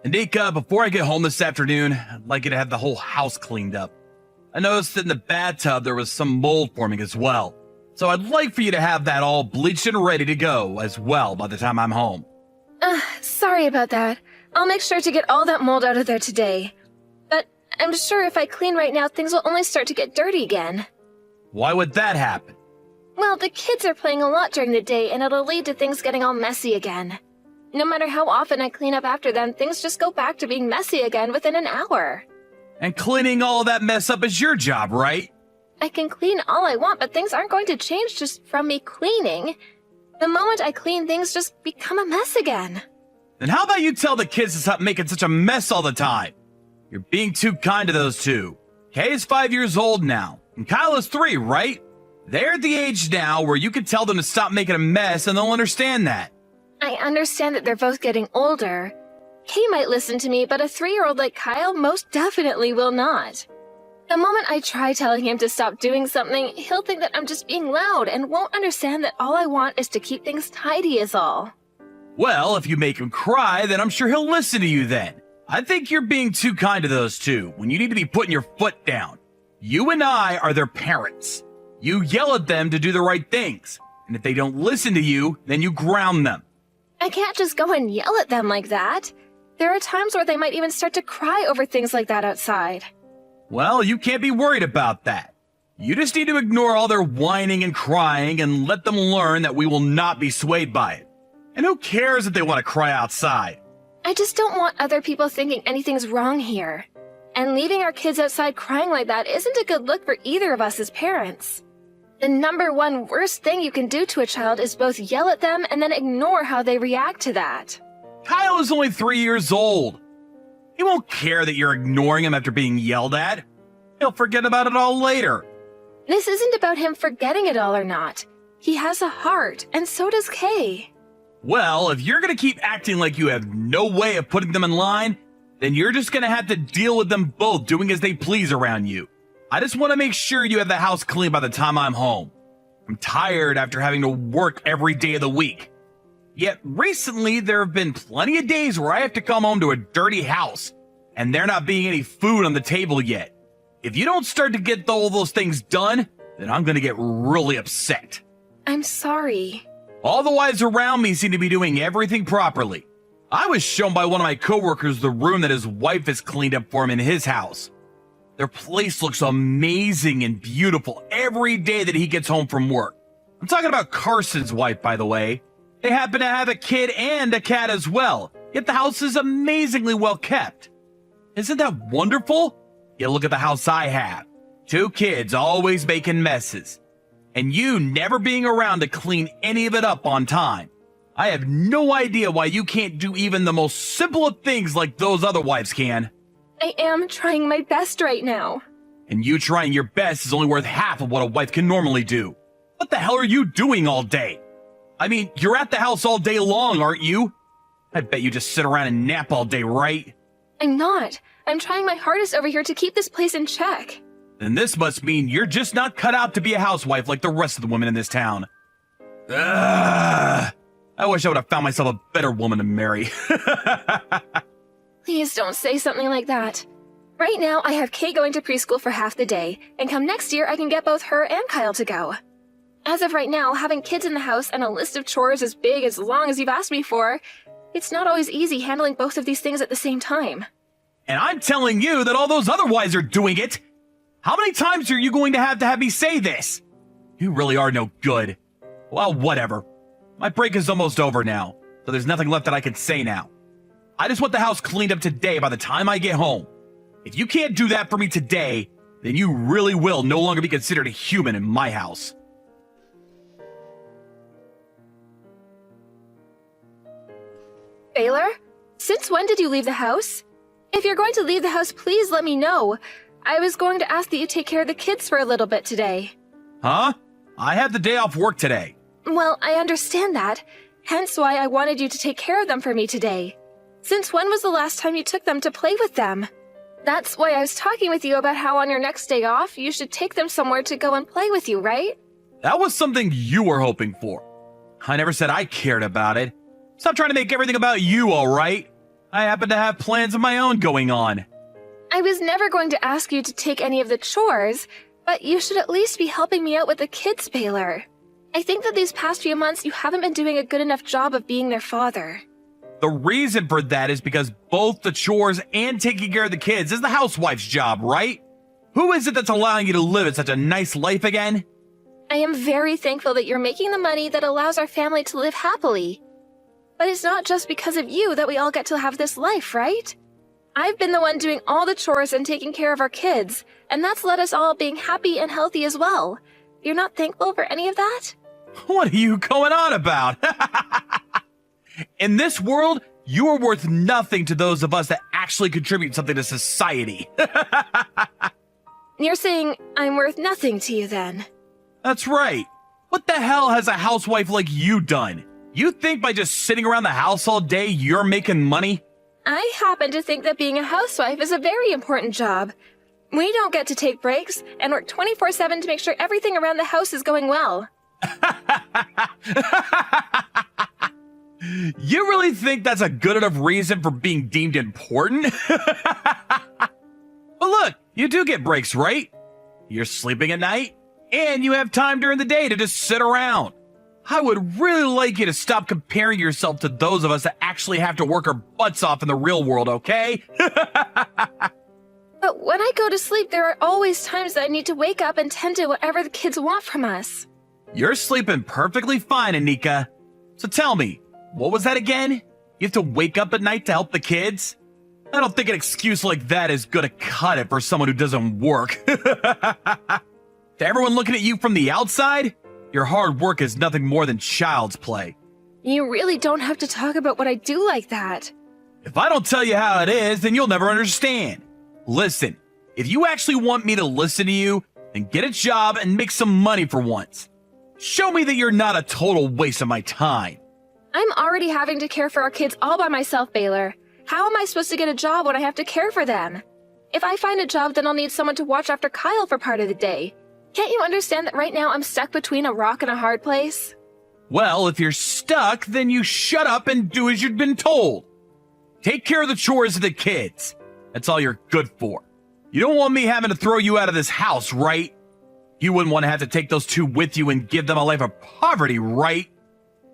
Nika, before I get home this afternoon, I'd like you to have the whole house cleaned up. I noticed that in the bathtub there was some mold forming as well. So I'd like for you to have that all bleached and ready to go as well by the time I'm home. Sorry about that. I'll make sure to get all that mold out of there today. But I'm sure if I clean right now, things will only start to get dirty again. Why would that happen? Well, the kids are playing a lot during the day, and it'll lead to things getting all messy again. No matter how often I clean up after them, things just go back to being messy again within an hour. And cleaning all of that mess up is your job, right? I can clean all I want, but things aren't going to change just from me cleaning. The moment I clean, things just become a mess again. Then how about you tell the kids to stop making such a mess all the time? You're being too kind to those two. Kay is 5 years old now, and Kyle is 3, right? They're at the age now where you can tell them to stop making a mess and they'll understand that. I understand that they're both getting older. Kay might listen to me, but a 3-year-old like Kyle most definitely will not. The moment I try telling him to stop doing something, he'll think that I'm just being loud and won't understand that all I want is to keep things tidy is all. Well, if you make him cry, then I'm sure he'll listen to you then. I think you're being too kind to those two when you need to be putting your foot down. You and I are their parents. You yell at them to do the right things. And if they don't listen to you, then you ground them. I can't just go and yell at them like that. There are times where they might even start to cry over things like that outside. Well, you can't be worried about that. You just need to ignore all their whining and crying and let them learn that we will not be swayed by it. And who cares if they want to cry outside? I just don't want other people thinking anything's wrong here. And leaving our kids outside crying like that isn't a good look for either of us as parents. The number one worst thing you can do to a child is both yell at them and then ignore how they react to that. Kyle is only 3 years old. He won't care that you're ignoring him after being yelled at. He'll forget about it all later. This isn't about him forgetting it all or not. He has a heart, and so does Kay. Well, if you're going to keep acting like you have no way of putting them in line, then you're just going to have to deal with them both doing as they please around you. I just want to make sure you have the house clean by the time I'm home. I'm tired after having to work every day of the week. Yet recently, there have been plenty of days where I have to come home to a dirty house, and there not being any food on the table yet. If you don't start to get all those things done, then I'm going to get really upset. I'm sorry. All the wives around me seem to be doing everything properly. I was shown by one of my coworkers the room that his wife has cleaned up for him in his house. Their place looks amazing and beautiful every day that he gets home from work. I'm talking about Carson's wife, by the way. They happen to have a kid and a cat as well, yet the house is amazingly well kept. Isn't that wonderful? Yet look at the house I have. 2 kids always making messes. And you never being around to clean any of it up on time. I have no idea why you can't do even the most simple of things like those other wives can. I am trying my best right now. And you trying your best is only worth half of what a wife can normally do. What the hell are you doing all day? I mean, you're at the house all day long, aren't you? I bet you just sit around and nap all day, right? I'm not. I'm trying my hardest over here to keep this place in check. Then this must mean you're just not cut out to be a housewife like the rest of the women in this town. Ugh. I wish I would have found myself a better woman to marry. Please don't say something like that. Right now, I have Kay going to preschool for half the day, and come next year, I can get both her and Kyle to go. As of right now, having kids in the house and a list of chores as big as long as you've asked me for, it's not always easy handling both of these things at the same time. And I'm telling you that all those other wives are doing it. How many times are you going to have me say this? You really are no good. Well, whatever. My break is almost over now, so there's nothing left that I can say now. I just want the house cleaned up today by the time I get home. If you can't do that for me today, then you really will no longer be considered a human in my house. Baylor, since when did you leave the house? If you're going to leave the house, please let me know. I was going to ask that you take care of the kids for a little bit today. Huh? I had the day off work today. Well, I understand that. Hence why I wanted you to take care of them for me today. Since when was the last time you took them to play with them? That's why I was talking with you about how on your next day off, you should take them somewhere to go and play with you, right? That was something you were hoping for. I never said I cared about it. Stop trying to make everything about you, all right? I happen to have plans of my own going on. I was never going to ask you to take any of the chores, but you should at least be helping me out with the kids, Baylor. I think that these past few months you haven't been doing a good enough job of being their father. The reason for that is because both the chores and taking care of the kids is the housewife's job, right? Who is it that's allowing you to live in such a nice life again? I am very thankful that you're making the money that allows our family to live happily. But it's not just because of you that we all get to have this life, right? I've been the one doing all the chores and taking care of our kids, and that's led us all being happy and healthy as well. You're not thankful for any of that? What are you going on about? In this world, you are worth nothing to those of us that actually contribute something to society. You're saying I'm worth nothing to you then? That's right. What the hell has a housewife like you done? You think by just sitting around the house all day you're making money? I happen to think that being a housewife is a very important job. We don't get to take breaks and work 24/7 to make sure everything around the house is going well. You really think that's a good enough reason for being deemed important? But look, you do get breaks, right? You're sleeping at night, and you have time during the day to just sit around. I would really like you to stop comparing yourself to those of us that actually have to work our butts off in the real world, okay? But when I go to sleep, there are always times that I need to wake up and tend to whatever the kids want from us. You're sleeping perfectly fine, Anika. So tell me, what was that again? You have to wake up at night to help the kids? I don't think an excuse like that is gonna cut it for someone who doesn't work. To everyone looking at you from the outside, your hard work is nothing more than child's play. You really don't have to talk about what I do like that. If I don't tell you how it is, then you'll never understand. Listen, if you actually want me to listen to you, then get a job and make some money for once. Show me that you're not a total waste of my time. I'm already having to care for our kids all by myself, Baylor. How am I supposed to get a job when I have to care for them? If I find a job, then I'll need someone to watch after Kyle for part of the day. Can't you understand that right now I'm stuck between a rock and a hard place? Well, if you're stuck, then you shut up and do as you've been told. Take care of the chores of the kids. That's all you're good for. You don't want me having to throw you out of this house, right? You wouldn't want to have to take those two with you and give them a life of poverty, right?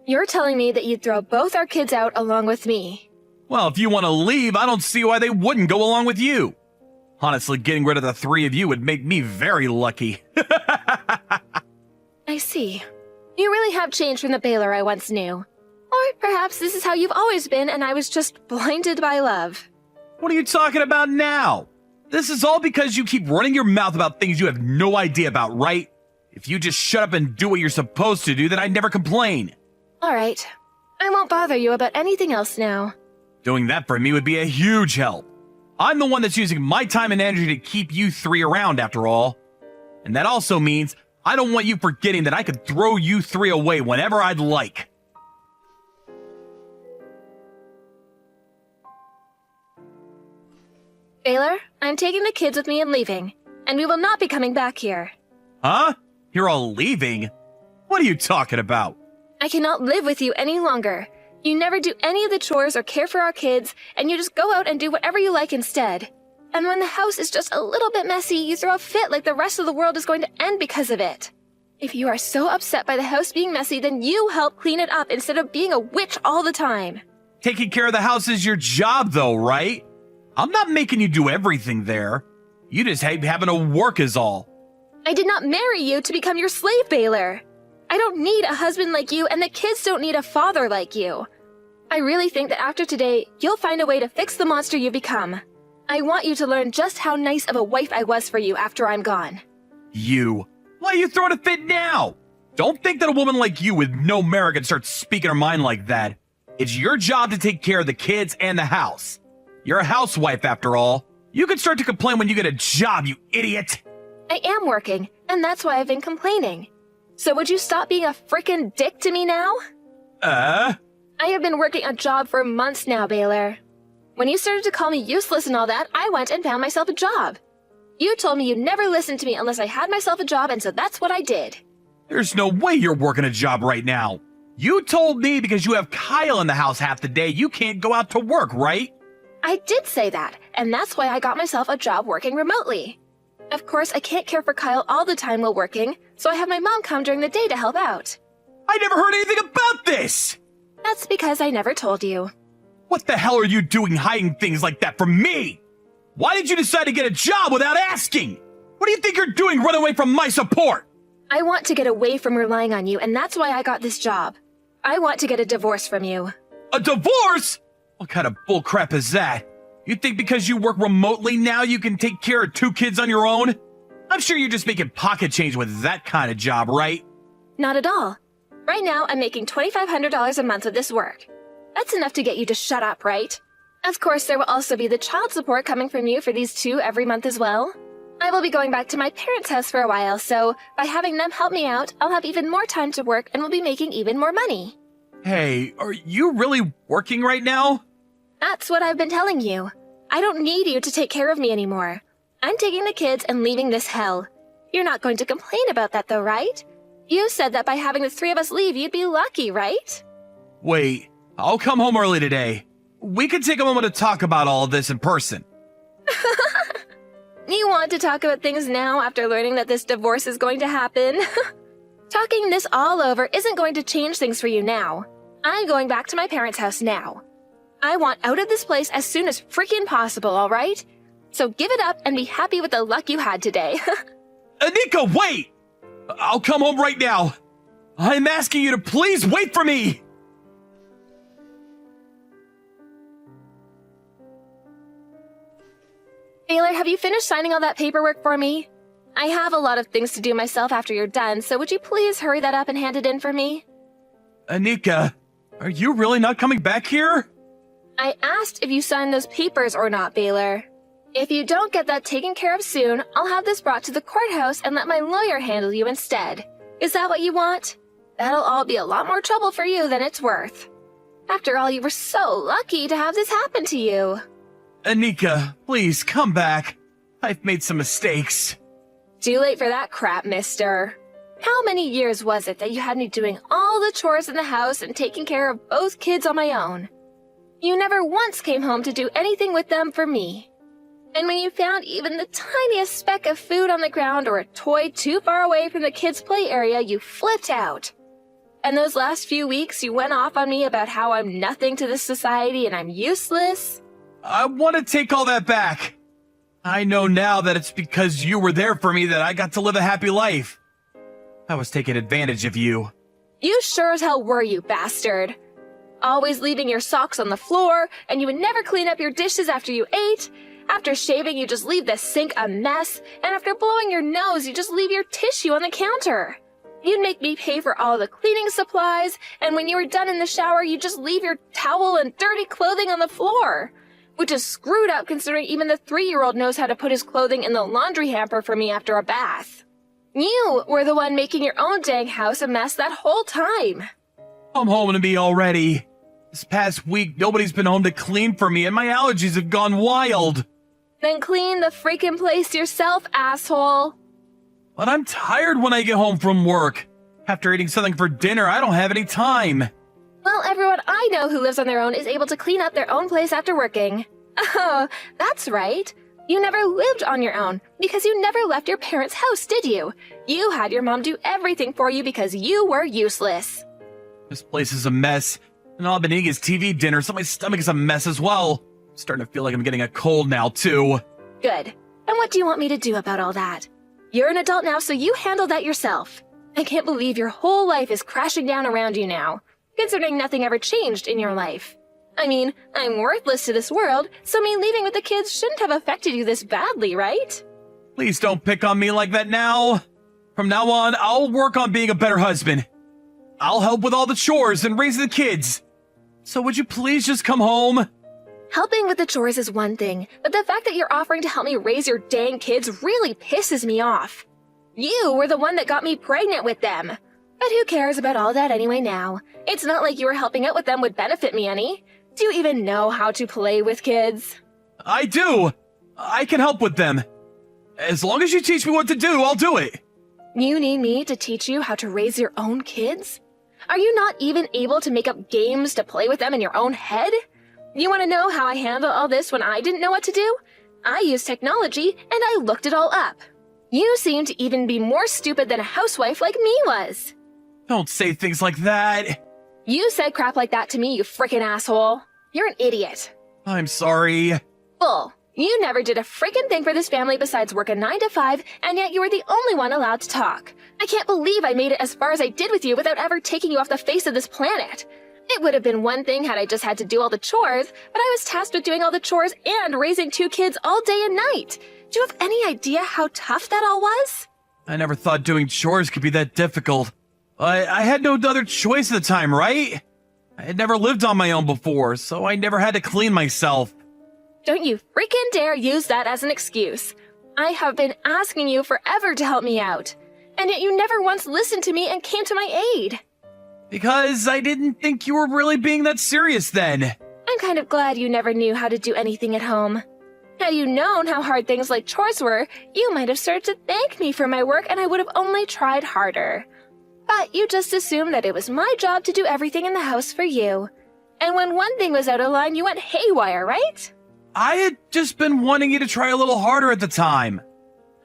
You're telling me that you'd throw both our kids out along with me. Well, if you want to leave, I don't see why they wouldn't go along with you. Honestly, getting rid of the three of you would make me very lucky. I see. You really have changed from the Baylor I once knew. Or perhaps this is how you've always been and I was just blinded by love. What are you talking about now? This is all because you keep running your mouth about things you have no idea about, right? If you just shut up and do what you're supposed to do, then I'd never complain. All right. I won't bother you about anything else now. Doing that for me would be a huge help. I'm the one that's using my time and energy to keep you three around, after all. And that also means I don't want you forgetting that I could throw you three away whenever I'd like. Baylor, I'm taking the kids with me and leaving, and we will not be coming back here. Huh? You're all leaving? What are you talking about? I cannot live with you any longer. You never do any of the chores or care for our kids, and you just go out and do whatever you like instead. And when the house is just a little bit messy, you throw a fit like the rest of the world is going to end because of it. If you are so upset by the house being messy, then you help clean it up instead of being a witch all the time. Taking care of the house is your job, though, right? I'm not making you do everything there. You just hate having to work is all. I did not marry you to become your slave, Baylor. I don't need a husband like you, and the kids don't need a father like you. I really think that after today, you'll find a way to fix the monster you become. I want you to learn just how nice of a wife I was for you after I'm gone. You? Why are you throwing a fit now? Don't think that a woman like you with no merit can start speaking her mind like that. It's your job to take care of the kids and the house. You're a housewife, after all. You can start to complain when you get a job, you idiot. I am working, and that's why I've been complaining. So would you stop being a frickin' dick to me now? I have been working a job for months now, Baylor. When you started to call me useless and all that, I went and found myself a job. You told me you'd never listen to me unless I had myself a job, and so that's what I did. There's no way you're working a job right now. You told me because you have Kyle in the house half the day, you can't go out to work, right? I did say that, and that's why I got myself a job working remotely. Of course, I can't care for Kyle all the time while working, so I have my mom come during the day to help out. I never heard anything about this! That's because I never told you. What the hell are you doing hiding things like that from me? Why did you decide to get a job without asking? What do you think you're doing running away from my support? I want to get away from relying on you, and that's why I got this job. I want to get a divorce from you. A divorce? What kind of bullcrap is that? You think because you work remotely now you can take care of 2 kids on your own? I'm sure you're just making pocket change with that kind of job, right? Not at all. Right now, I'm making $2,500 a month with this work. That's enough to get you to shut up, right? Of course, there will also be the child support coming from you for these 2 every month as well. I will be going back to my parents' house for a while, so by having them help me out, I'll have even more time to work and will be making even more money. Hey, are you really working right now? That's what I've been telling you. I don't need you to take care of me anymore. I'm taking the kids and leaving this hell. You're not going to complain about that though, right? You said that by having the 3 of us leave, you'd be lucky, right? Wait, I'll come home early today. We could take a moment to talk about all of this in person. You want to talk about things now after learning that this divorce is going to happen? Talking this all over isn't going to change things for you now. I'm going back to my parents' house now. I want out of this place as soon as freaking possible, alright? So give it up and be happy with the luck you had today. Anika, wait! I'll come home right now. I'm asking you to please wait for me! Baylor, have you finished signing all that paperwork for me? I have a lot of things to do myself after you're done, so would you please hurry that up and hand it in for me? Anika, are you really not coming back here? I asked if you signed those papers or not, Baylor. If you don't get that taken care of soon, I'll have this brought to the courthouse and let my lawyer handle you instead. Is that what you want? That'll all be a lot more trouble for you than it's worth. After all, you were so lucky to have this happen to you. Anika, please come back. I've made some mistakes. Too late for that crap, mister. How many years was it that you had me doing all the chores in the house and taking care of both kids on my own? You never once came home to do anything with them for me. And when you found even the tiniest speck of food on the ground or a toy too far away from the kids' play area, you flipped out. And those last few weeks, you went off on me about how I'm nothing to this society and I'm useless. I want to take all that back. I know now that it's because you were there for me that I got to live a happy life. I was taking advantage of you. You sure as hell were, you bastard. Always leaving your socks on the floor, and you would never clean up your dishes after you ate. After shaving, you just leave the sink a mess, and after blowing your nose, you just leave your tissue on the counter. You'd make me pay for all the cleaning supplies, and when you were done in the shower, you just leave your towel and dirty clothing on the floor. Which is screwed up considering even the 3-year-old knows how to put his clothing in the laundry hamper for me after a bath. You were the one making your own dang house a mess that whole time. Come home to me already. This past week, nobody's been home to clean for me and my allergies have gone wild. Then clean the freaking place yourself, asshole. But I'm tired when I get home from work. After eating something for dinner, I don't have any time. Well, everyone I know who lives on their own is able to clean up their own place after working. Oh, that's right. You never lived on your own because you never left your parents' house, did you? You had your mom do everything for you because you were useless. This place is a mess, and all I've been eating is TV dinner, so my stomach is a mess as well. I'm starting to feel like I'm getting a cold now, too. Good. And what do you want me to do about all that? You're an adult now, so you handle that yourself. I can't believe your whole life is crashing down around you now, considering nothing ever changed in your life. I mean, I'm worthless to this world, so me leaving with the kids shouldn't have affected you this badly, right? Please don't pick on me like that now. From now on, I'll work on being a better husband. I'll help with all the chores and raising the kids. So would you please just come home? Helping with the chores is one thing, but the fact that you're offering to help me raise your dang kids really pisses me off. You were the one that got me pregnant with them. But who cares about all that anyway now? It's not like you were helping out with them would benefit me any. Do you even know how to play with kids? I do. I can help with them. As long as you teach me what to do, I'll do it. You need me to teach you how to raise your own kids? Are you not even able to make up games to play with them in your own head? You want to know how I handle all this when I didn't know what to do? I used technology, and I looked it all up. You seem to even be more stupid than a housewife like me was. Don't say things like that. You said crap like that to me, you frickin' asshole. You're an idiot. I'm sorry. Bull. You never did a frickin' thing for this family besides work a 9 to 5, and yet you were the only one allowed to talk. I can't believe I made it as far as I did with you without ever taking you off the face of this planet. It would have been one thing had I just had to do all the chores, but I was tasked with doing all the chores and raising 2 kids all day and night. Do you have any idea how tough that all was? I never thought doing chores could be that difficult. I had no other choice at the time, right? I had never lived on my own before, so I never had to clean myself. Don't you freaking dare use that as an excuse. I have been asking you forever to help me out, and yet you never once listened to me and came to my aid. Because I didn't think you were really being that serious then. I'm kind of glad you never knew how to do anything at home. Had you known how hard things like chores were, you might have started to thank me for my work and I would have only tried harder. But you just assumed that it was my job to do everything in the house for you. And when one thing was out of line, you went haywire, right? I had just been wanting you to try a little harder at the time.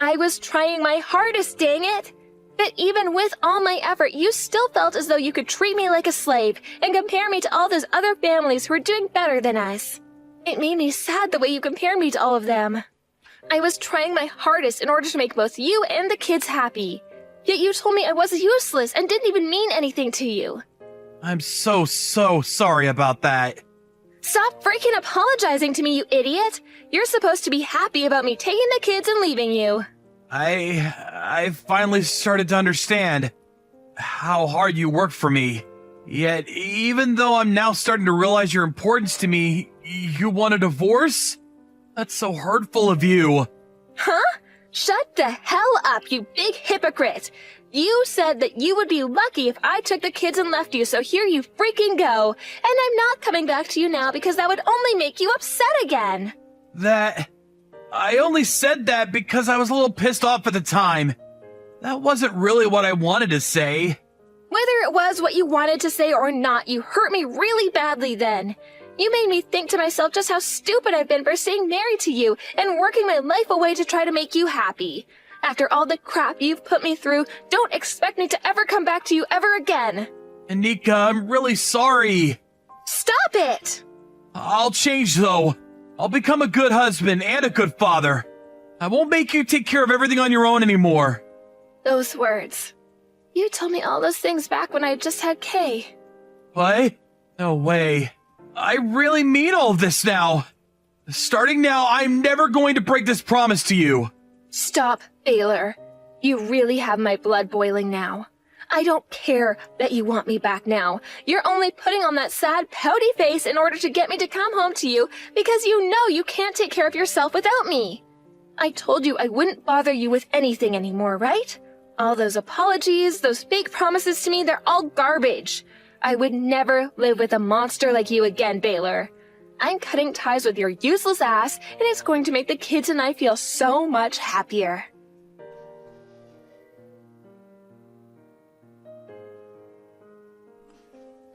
I was trying my hardest, dang it! But even with all my effort, you still felt as though you could treat me like a slave and compare me to all those other families who are doing better than us. It made me sad the way you compared me to all of them. I was trying my hardest in order to make both you and the kids happy. Yet you told me I was useless and didn't even mean anything to you. I'm so sorry about that. Stop freaking apologizing to me, you idiot! You're supposed to be happy about me taking the kids and leaving you. I finally started to understand how hard you work for me. Yet, even though I'm now starting to realize your importance to me, you want a divorce? That's so hurtful of you. Huh? Shut the hell up, you big hypocrite! You said that you would be lucky if I took the kids and left you, so here you freaking go. And I'm not coming back to you now because that would only make you upset again. I only said that because I was a little pissed off at the time. That wasn't really what I wanted to say. Whether it was what you wanted to say or not, you hurt me really badly then. You made me think to myself just how stupid I've been for staying married to you and working my life away to try to make you happy. After all the crap you've put me through, don't expect me to ever come back to you ever again. Anika, I'm really sorry. Stop it! I'll change though. I'll become a good husband and a good father. I won't make you take care of everything on your own anymore. Those words. You told me all those things back when I just had Kay. What? No way. I really mean all of this now. Starting now, I'm never going to break this promise to you. Stop, Baylor. You really have my blood boiling now. I don't care that you want me back now. You're only putting on that sad, pouty face in order to get me to come home to you because you know you can't take care of yourself without me. I told you I wouldn't bother you with anything anymore, right? All those apologies, those fake promises to me, they're all garbage. I would never live with a monster like you again, Baylor. I'm cutting ties with your useless ass, and it's going to make the kids and I feel so much happier.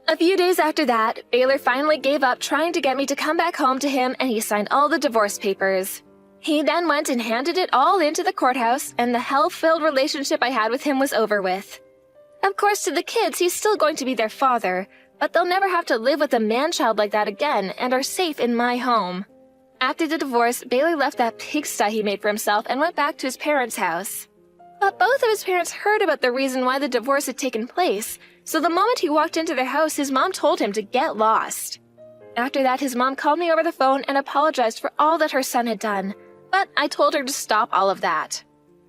A few days after that, Baylor finally gave up trying to get me to come back home to him, and he signed all the divorce papers. He then went and handed it all into the courthouse, and the hell-filled relationship I had with him was over with. Of course, to the kids, he's still going to be their father, but they'll never have to live with a man-child like that again and are safe in my home. After the divorce, Baylor left that pigsty he made for himself and went back to his parents' house. But both of his parents heard about the reason why the divorce had taken place, so the moment he walked into their house, his mom told him to get lost. After that, his mom called me over the phone and apologized for all that her son had done, but I told her to stop all of that.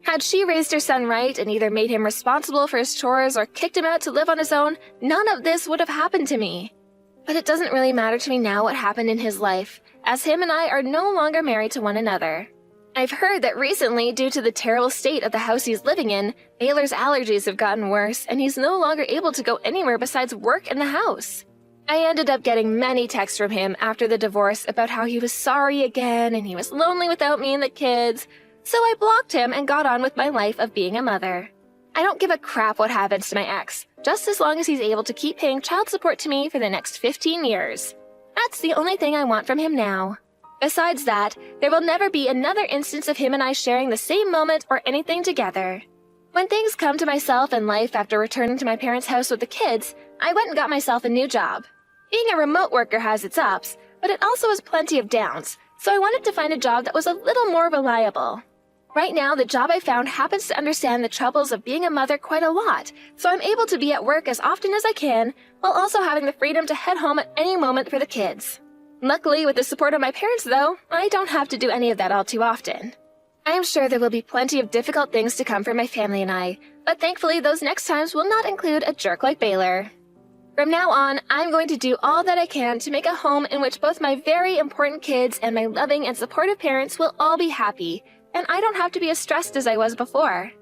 Had she raised her son right and either made him responsible for his chores or kicked him out to live on his own, none of this would have happened to me. But it doesn't really matter to me now what happened in his life, as him and I are no longer married to one another. I've heard that recently, due to the terrible state of the house he's living in, Baylor's allergies have gotten worse and he's no longer able to go anywhere besides work in the house. I ended up getting many texts from him after the divorce about how he was sorry again and he was lonely without me and the kids, so I blocked him and got on with my life of being a mother. I don't give a crap what happens to my ex, just as long as he's able to keep paying child support to me for the next 15 years. That's the only thing I want from him now. Besides that, there will never be another instance of him and I sharing the same moment or anything together. When things come to myself in life after returning to my parents' house with the kids, I went and got myself a new job. Being a remote worker has its ups, but it also has plenty of downs, so I wanted to find a job that was a little more reliable. Right now, the job I found happens to understand the troubles of being a mother quite a lot, so I'm able to be at work as often as I can, while also having the freedom to head home at any moment for the kids. Luckily, with the support of my parents, though, I don't have to do any of that all too often. I am sure there will be plenty of difficult things to come for my family and I, but thankfully those next times will not include a jerk like Baylor. From now on, I'm going to do all that I can to make a home in which both my very important kids and my loving and supportive parents will all be happy, and I don't have to be as stressed as I was before.